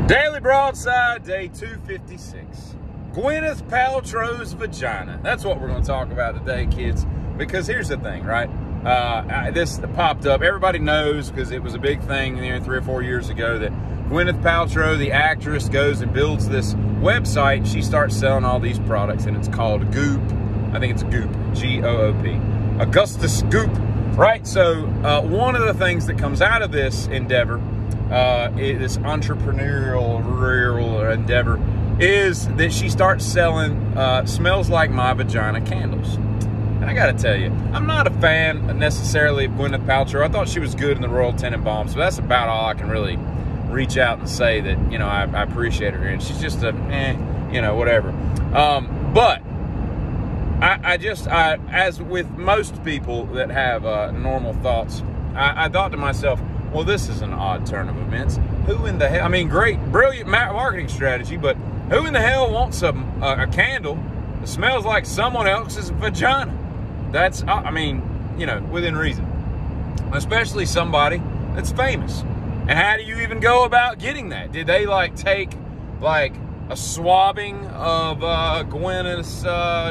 Daily Broadside, day 256. Gwyneth Paltrow's vagina. That's what we're going to talk about today, kids. Because here's the thing, right? This popped up. Everybody knows, because it was a big thing 3 or 4 years ago, that Gwyneth Paltrow, the actress, goes and builds this website. She starts selling all these products, and it's called Goop. I think it's Goop, G-O-O-P. Augustus Goop, right? So one of the things that comes out of this endeavor, this entrepreneurial endeavor, is that she starts selling Smells Like My Vagina candles. And I gotta tell you, I'm not a fan necessarily of Gwyneth Paltrow. I thought she was good in the Royal Tenenbaums, so that's about all I can really reach out and say that, you know, I appreciate her. And she's just a, you know, whatever. But as with most people that have normal thoughts, I thought to myself, well, this is an odd turn of events. Who in the hell, I mean, great, brilliant marketing strategy, but who in the hell wants a candle that smells like someone else's vagina? That's, I mean, you know, within reason. Especially somebody that's famous. And how do you even go about getting that? Did they, like, take, like, a swabbing of Gwyneth's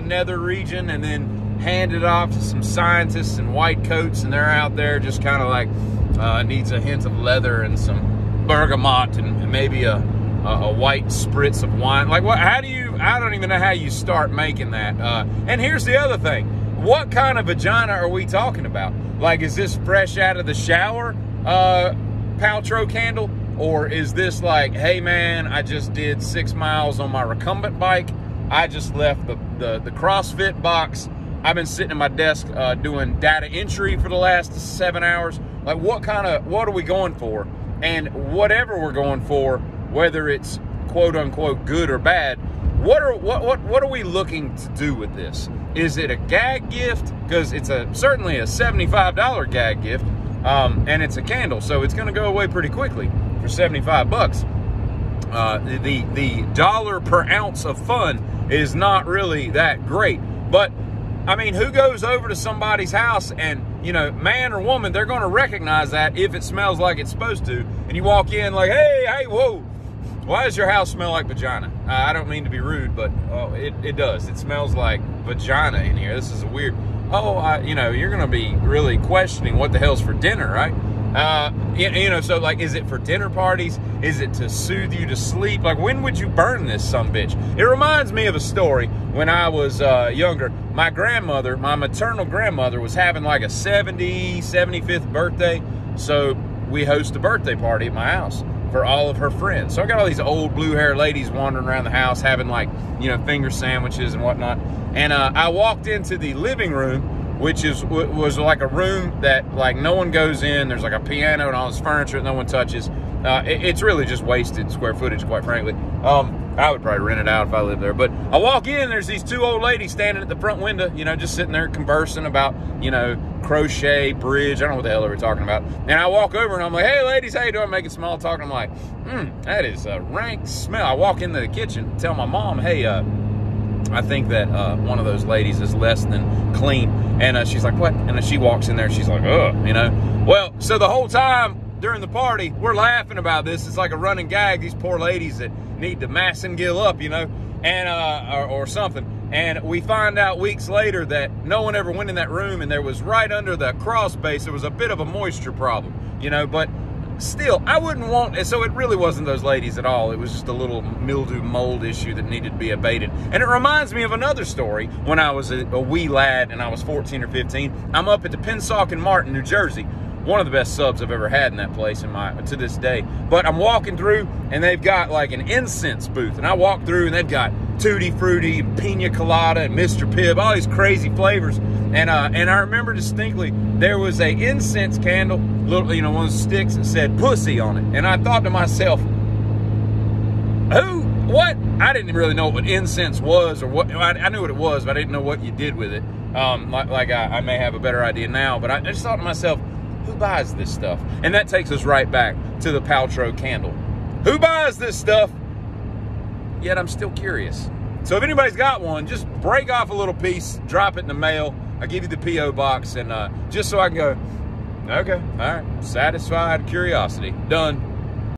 nether region and then hand it off to some scientists in white coats, and they're out there just kind of like, needs a hint of leather and some bergamot and maybe a white spritz of wine? Like, what? How do you? I don't even know how you start making that. And here's the other thing: what kind of vagina are we talking about? Like, is this fresh out of the shower, Paltrow candle, or is this like, hey man, I just did 6 miles on my recumbent bike. I just left the CrossFit box. I've been sitting at my desk doing data entry for the last 7 hours. Like, what are we going for? And whatever we're going for, whether it's quote unquote good or bad, what are we looking to do with this? Is it a gag gift? Because it's certainly a $75 gag gift, and it's a candle, so it's going to go away pretty quickly for 75 bucks. The dollar per ounce of fun is not really that great, but I mean, who goes over to somebody's house and, you know, man or woman, they're going to recognize that if it smells like it's supposed to. And you walk in like, hey, whoa, why does your house smell like vagina? I don't mean to be rude, but it does. It smells like vagina in here. This is weird. You know, you're going to be really questioning what the hell's for dinner, right? You know, so like, is it for dinner parties? Is it to soothe you to sleep? Like, when would you burn this sumbitch? It reminds me of a story when I was younger. My grandmother, my maternal grandmother, was having like a 75th birthday. So we host a birthday party at my house for all of her friends. So I got all these old blue-haired ladies wandering around the house having, like, you know, finger sandwiches and whatnot. And I walked into the living room, which was like a room that, like, no one goes in. There's like a piano and all this furniture that no one touches. It's really just wasted square footage, quite frankly. I would probably rent it out if I lived there. But I walk in, there's these two old ladies standing at the front window, you know, just sitting there conversing about, you know, crochet, bridge. I don't know what the hell they were talking about. And I walk over and I'm like, hey ladies, how you doing? Making small talk. And I'm like, that is a rank smell. I walk into the kitchen, tell my mom, hey, I think that one of those ladies is less than clean. And she's like, what? And then she walks in there, she's like, ugh, you know. Well, so the whole time during the party, we're laughing about this. It's like a running gag, these poor ladies that need to Massengill up, you know, and or something. And we find out weeks later that no one ever went in that room, and there was right under the cross base, there was a bit of a moisture problem, you know. But still, I wouldn't want, so it really wasn't those ladies at all. It was just a little mildew mold issue that needed to be abated. And it reminds me of another story. When I was a wee lad and I was 14 or 15, I'm up at the Pensacola Martin, New Jersey. One of the best subs I've ever had in that place to this day. But I'm walking through and they've got like an incense booth. And I walk through and they've got Tutti Frutti, Pina Colada, and Mr. Pibb, all these crazy flavors. And I remember distinctly, there was a incense candle, little, you know, one of the sticks that said pussy on it. And I thought to myself, what? I didn't really know what incense was, or what. I knew what it was, but I didn't know what you did with it. I may have a better idea now, but I just thought to myself, who buys this stuff? And that takes us right back to the Paltrow candle. Who buys this stuff? Yet I'm still curious. So if anybody's got one, just break off a little piece, drop it in the mail. I'll give you the P.O. box, and just so I can go, okay, all right, satisfied curiosity. Done.